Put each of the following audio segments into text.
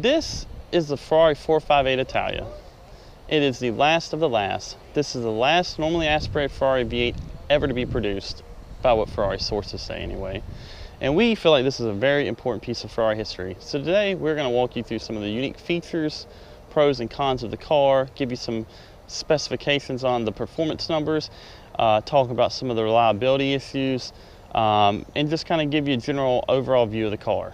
This is the Ferrari 458 Italia. It is the last of the last. This is the last normally aspirated Ferrari V8 ever to be produced, by what Ferrari sources say anyway. And we feel like this is a very important piece of Ferrari history. So today we're going to walk you through some of the unique features, pros and cons of the car, give you some specifications on the performance numbers, talk about some of the reliability issues, and just kind of give you a general overall view of the car.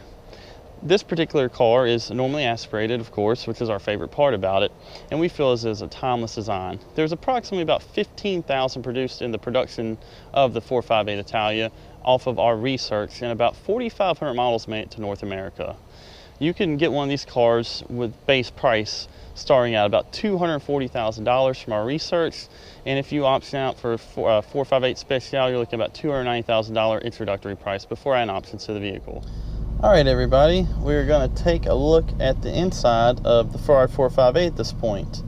This particular car is normally aspirated, of course, which is our favorite part about it, and we feel this is a timeless design. There's approximately about 15,000 produced in the production of the 458 Italia off of our research, and about 4,500 models made it to North America. You can get one of these cars with base price starting at about $240,000 from our research, and if you option out for 458 Special, you're looking at about $290,000 introductory price before adding options to the vehicle. All right, everybody, we're going to take a look at the inside of the Ferrari 458 at this point.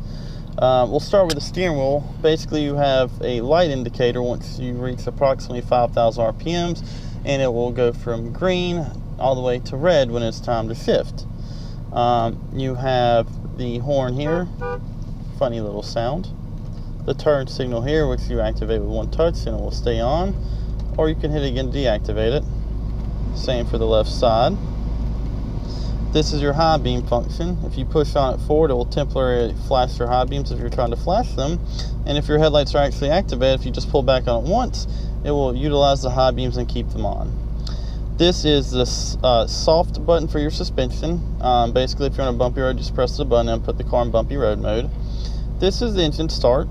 We'll start with the steering wheel. Basically, you have a light indicator once you reach approximately 5,000 RPMs, and it will go from green all the way to red when it's time to shift. You have the horn here, funny little sound. The turn signal here, which you activate with one touch and it will stay on, or you can hit it again to deactivate it. Same for the left side. This is your high beam function. If you push on it forward, it will temporarily flash your high beams if you're trying to flash them. And if your headlights are actually activated, if you just pull back on it once, it will utilize the high beams and keep them on. This is the soft button for your suspension. Basically, if you're on a bumpy road, just press the button and put the car in bumpy road mode. This is the engine start.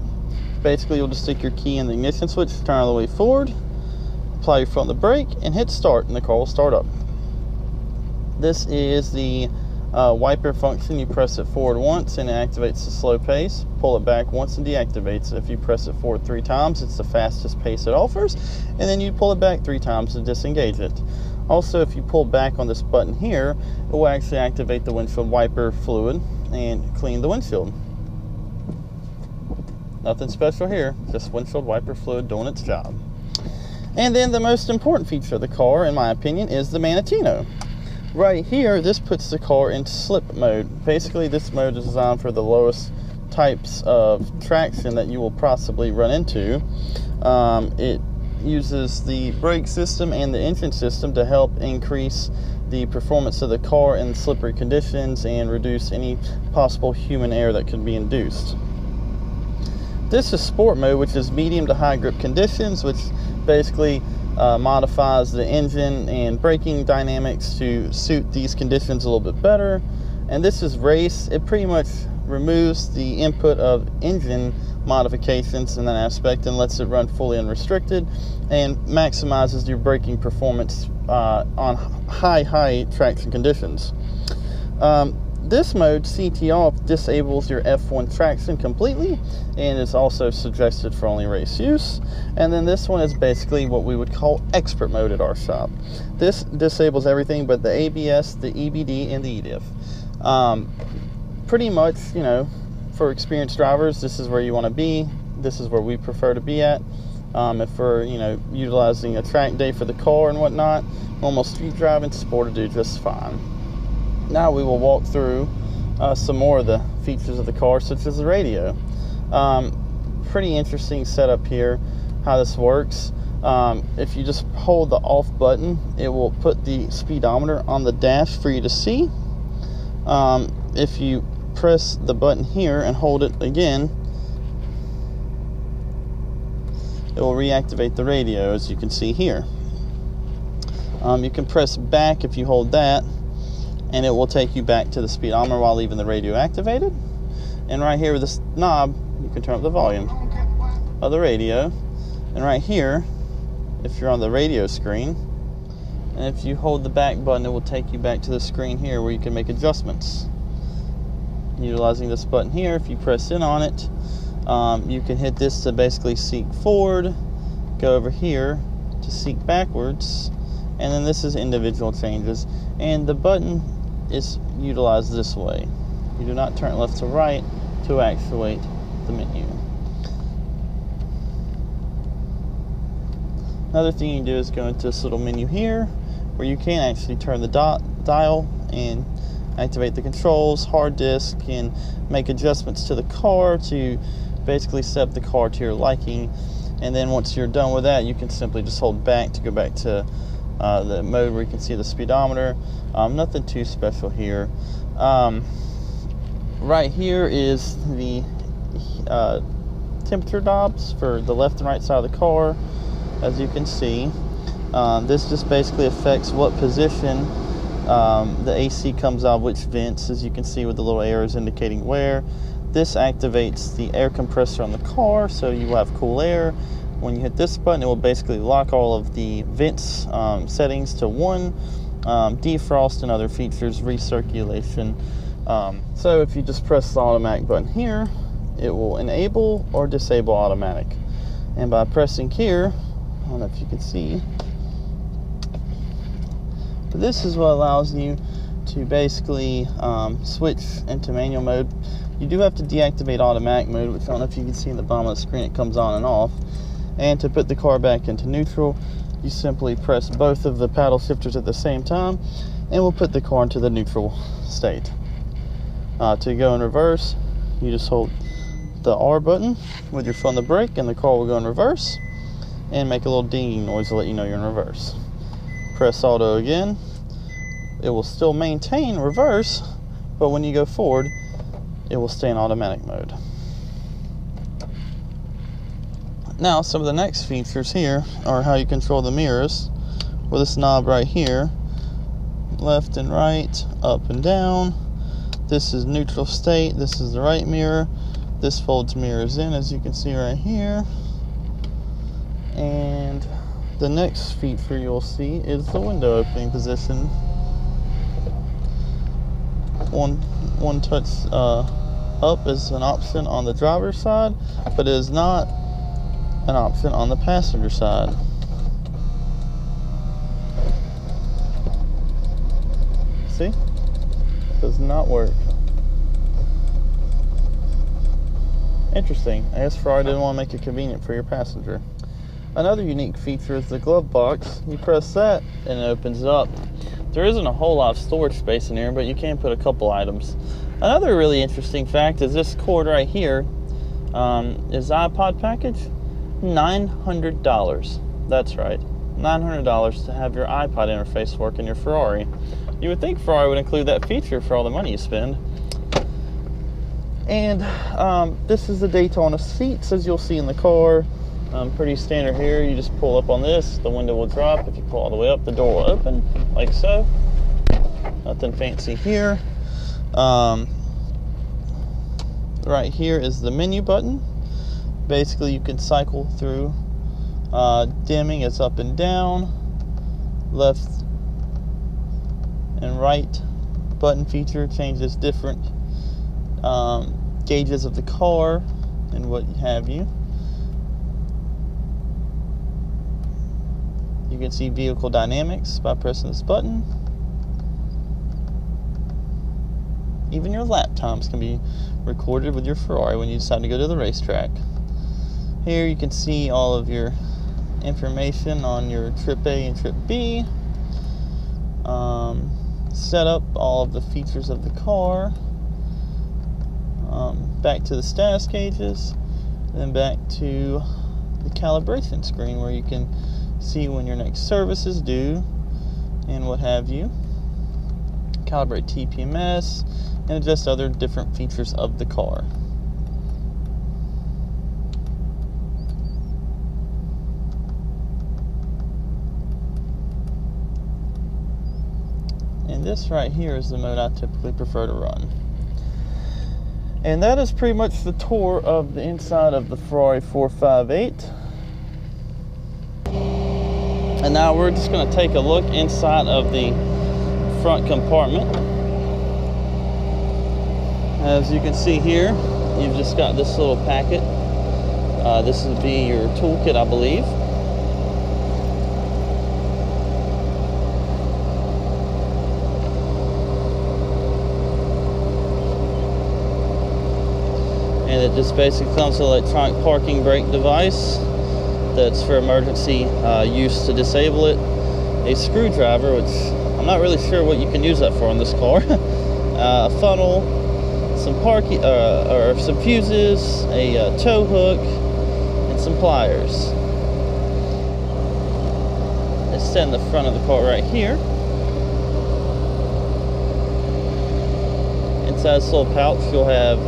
Basically, you'll just stick your key in the ignition switch, turn all the way forward, apply your foot on the brake, and hit start, and the car will start up. This is the wiper function. You press it forward once and it activates the slow pace. Pull it back once and deactivates it. If you press it forward 3 times, it's the fastest pace it offers, and then you pull it back 3 times to disengage it. Also, if you pull back on this button here, it will actually activate the windshield wiper fluid and clean the windshield. Nothing special here, just windshield wiper fluid doing its job. And then the most important feature of the car, in my opinion, is the Mannetino. Right here, this puts the car in slip mode. Basically, this mode is designed for the lowest types of traction that you will possibly run into. It uses the brake system and the engine system to help increase the performance of the car in slippery conditions and reduce any possible human error that could be induced. This is sport mode, which is medium to high grip conditions, which basically modifies the engine and braking dynamics to suit these conditions a little bit better. And this is race. It pretty much removes the input of engine modifications in that aspect and lets it run fully unrestricted and maximizes your braking performance on high traction conditions. This mode, CT off, disables your F1 traction completely and is also suggested for only race use. And then this one is basically what we would call expert mode at our shop. This disables everything but the ABS, the EBD, and the EDIF. Pretty much, you know, for experienced drivers, this is where you want to be. This is where we prefer to be at. If we're, you know, utilizing a track day for the car and whatnot, normal street driving, Sport will do just fine. Now we will walk through some more of the features of the car, such as the radio. Pretty interesting setup here, how this works. If you just hold the off button, it will put the speedometer on the dash for you to see. If you press the button here and hold it again, it will reactivate the radio, as you can see here. You can press back if you hold that, and it will take you back to the speedometer while leaving the radio activated. And right here with this knob, you can turn up the volume of the radio. And right here, if you're on the radio screen, and if you hold the back button, it will take you back to the screen here where you can make adjustments. Utilizing this button here, if you press in on it, you can hit this to basically seek forward, go over here to seek backwards, and then this is individual changes. And the button is utilized this way. You do not turn left to right to actuate the menu. Another thing you can do is go into this little menu here where you can actually turn the dial and activate the controls, hard disk, and make adjustments to the car to basically set up the car to your liking. And then once you're done with that, you can simply just hold back to go back to the mode where you can see the speedometer. Nothing too special here. Right here is the temperature knobs for the left and right side of the car. As you can see, this just basically affects what position the AC comes out of which vents, as you can see with the little arrows indicating where. This activates the air compressor on the car, so you will have cool air. When you hit this button, it will basically lock all of the vents settings to 1, defrost and other features, recirculation. So if you just press the automatic button here, it will enable or disable automatic. And by pressing here, I don't know if you can see, but this is what allows you to basically switch into manual mode. You do have to deactivate automatic mode, which I don't know if you can see in the bottom of the screen, it comes on and off. And to put the car back into neutral, you simply press both of the paddle shifters at the same time, and we'll put the car into the neutral state. To go in reverse, you just hold the R button with your foot on the brake, and the car will go in reverse and make a little dinging noise to let you know you're in reverse. Press auto again. It will still maintain reverse, but when you go forward, it will stay in automatic mode. Now, some of the next features here are how you control the mirrors with this knob right here. Left and right, up and down. This is neutral state. This is the right mirror. This folds mirrors in, as you can see right here. And the next feature you'll see is the window opening position. One touch up is an option on the driver's side, but it is not an option on the passenger side. See? Does not work. Interesting. I guess Ferrari didn't want to make it convenient for your passenger. Another unique feature is the glove box. You press that and it opens it up. There isn't a whole lot of storage space in here, but you can put a couple items. Another really interesting fact is this cord right here is iPod package. $900. That's right, $900 to have your iPod interface work in your Ferrari. You would think Ferrari would include that feature for all the money you spend. And this is the Daytona Seats, as you'll see in the car. Pretty standard here. You just pull up on this, the window will drop. If you pull all the way up, the door will open, like so. Nothing fancy here. Right here is the menu button. Basically, you can cycle through. Dimming is up and down, left and right button feature changes different gauges of the car and what have you. You can see vehicle dynamics by pressing this button. Even your lap times can be recorded with your Ferrari when you decide to go to the racetrack. Here you can see all of your information on your trip A and trip B. Set up all of the features of the car. Back to the status gauges. Then back to the calibration screen where you can see when your next service is due and what have you. Calibrate TPMS and adjust other different features of the car. And this right here is the mode I typically prefer to run. And that is pretty much the tour of the inside of the Ferrari 458. And now we're just going to take a look inside of the front compartment. As you can see here, you've just got this little packet. This would be your toolkit, I believe. And it just basically comes with an electronic parking brake device that's for emergency use to disable it. A screwdriver, which I'm not really sure what you can use that for in this car. a funnel, some or some fuses, a tow hook, and some pliers. It's set in the front of the car right here. Inside this little pouch, you'll have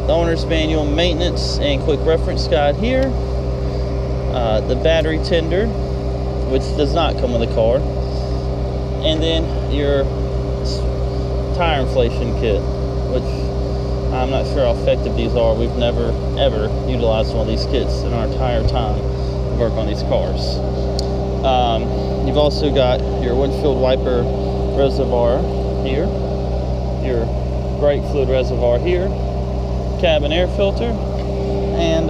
the owner's manual, maintenance, and quick reference guide here. The battery tender, which does not come with the car, and then your tire inflation kit, which I'm not sure how effective these are. We've never ever utilized one of these kits in our entire time of work on these cars. You've also got your windshield wiper reservoir here, your brake fluid reservoir here, cabin air filter, and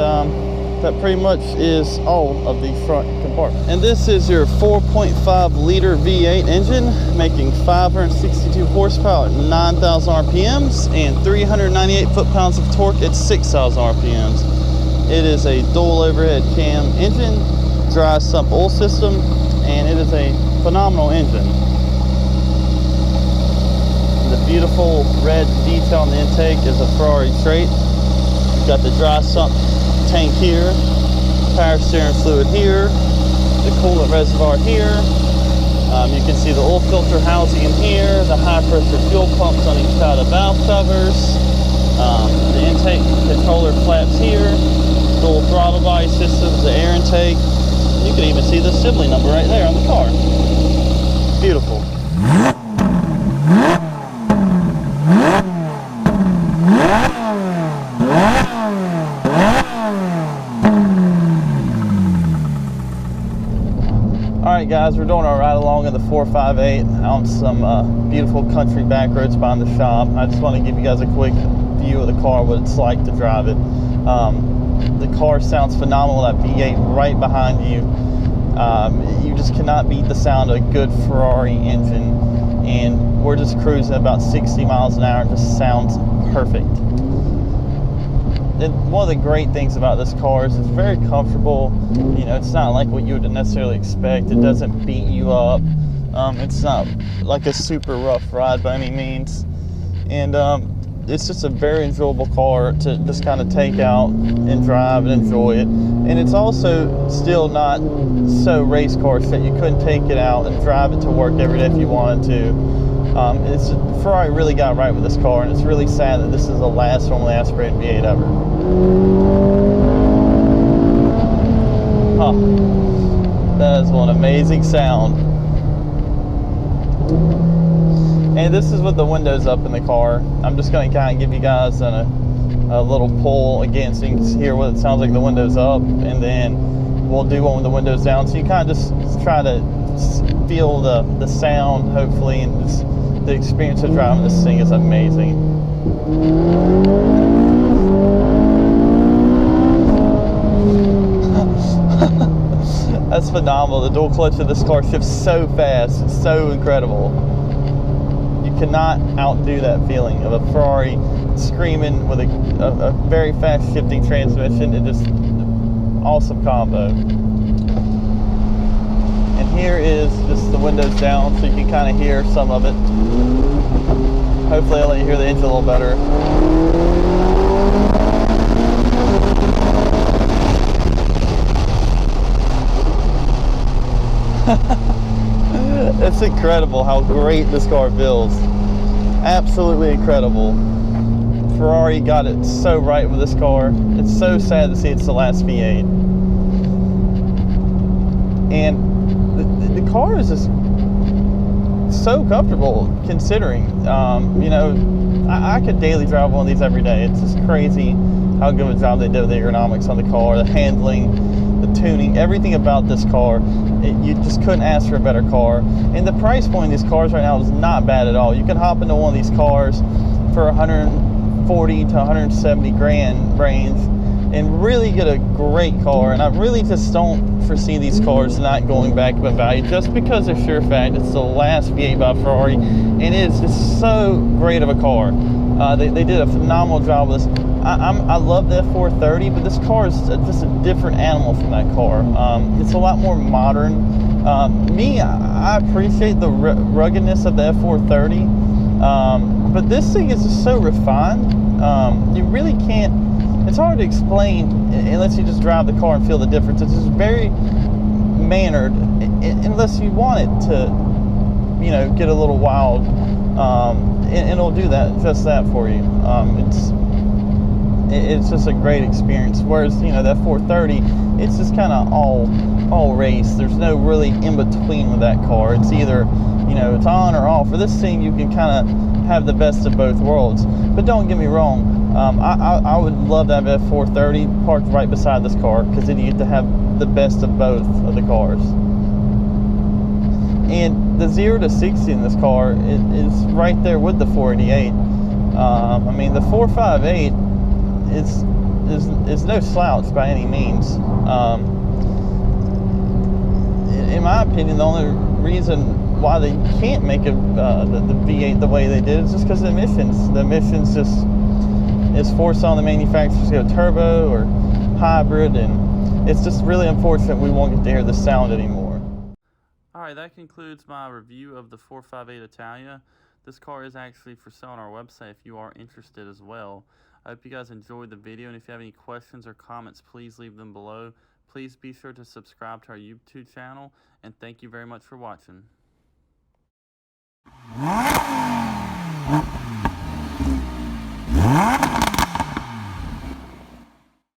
that pretty much is all of the front compartment. And this is your 4.5 liter V8 engine, making 562 horsepower at 9,000 RPMs and 398 foot-pounds of torque at 6,000 RPMs. It is a dual overhead cam engine, dry sump oil system, and it is a phenomenal engine. The beautiful red detail on the intake is a Ferrari trait. You've got the dry sump tank here, power steering fluid here, the coolant reservoir here. You can see the oil filter housing in here, the high pressure fuel pumps on each side of the valve covers, the intake controller flaps here, dual throttle body systems, the air intake. You can even see the assembly number right there on the car. Beautiful. Alright guys, we're doing our ride along in the 458 on some beautiful country back roads behind the shop. I just want to give you guys a quick view of the car, what it's like to drive it. The car sounds phenomenal, that V8 right behind you. You just cannot beat the sound of a good Ferrari engine, and we're just cruising about 60 miles an hour and just sounds perfect. One of the great things about this car is it's very comfortable. You know, it's not like what you would necessarily expect. It doesn't beat you up. It's not like a super rough ride by any means. And it's just a very enjoyable car to just kind of take out and drive and enjoy it. And it's also still not so race car that you couldn't take it out and drive it to work every day if you wanted to. Ferrari really got right with this car, and it's really sad that this is the last normally aspirated V8 ever. That is one amazing sound. And this is with the windows up in the car. I'm just going to kind of give you guys a little pull again so you can hear what it sounds like the windows up, and then we'll do one with the windows down so you kind of just try to feel the sound, hopefully, and just the experience of driving this thing is amazing. That's phenomenal. The dual clutch of this car shifts so fast. It's so incredible. You cannot outdo that feeling of a Ferrari screaming with a very fast shifting transmission. It's just an awesome combo. And here is just the windows down so you can kind of hear some of it. Hopefully I'll let you hear the engine a little better. It's incredible how great this car feels. Absolutely incredible. Ferrari got it so right with this car. It's so sad to see it's the last V8. And the car is just so comfortable considering. You know, I could daily drive one of these every day. It's just crazy how good of a job they did with the ergonomics on the car, the handling, the tuning, everything about this car. You just couldn't ask for a better car. And the price point of these cars right now is not bad at all. You can hop into one of these cars for 140 to 170 grand range and really get a great car. And I really just don't foresee these cars not going back up in value just because of sheer fact it's the last V8 by Ferrari, and it is just so great of a car. They did a phenomenal job with this. I love the F430, but this car is just a different animal from that car. It's a lot more modern. I appreciate the ruggedness of the F430. But this thing is just so refined. You really can't, it's hard to explain unless you just drive the car and feel the difference. It's just very mannered, unless you want it to, you know, get a little wild, and it'll do that, just that for you. It's just a great experience. Whereas, you know, that 430, it's just kind of all race. There's no really in between with that car. It's either, you know, it's on or off. For this thing, you can kind of have the best of both worlds. But don't get me wrong, I would love to have a 430 parked right beside this car, because then you get to have the best of both of the cars. And the 0 to 60 in this car is right there with the 488. I mean, the 458 is no slouch by any means. In my opinion, the only reason why they can't make the V8 the way they did is just because of the emissions. The emissions just is forced on the manufacturers to go turbo or hybrid, and it's just really unfortunate we won't get to hear the sound anymore. Alright, that concludes my review of the 458 Italia. This car is actually for sale on our website if you are interested as well. I hope you guys enjoyed the video, and if you have any questions or comments, please leave them below. Please be sure to subscribe to our YouTube channel, and thank you very much for watching.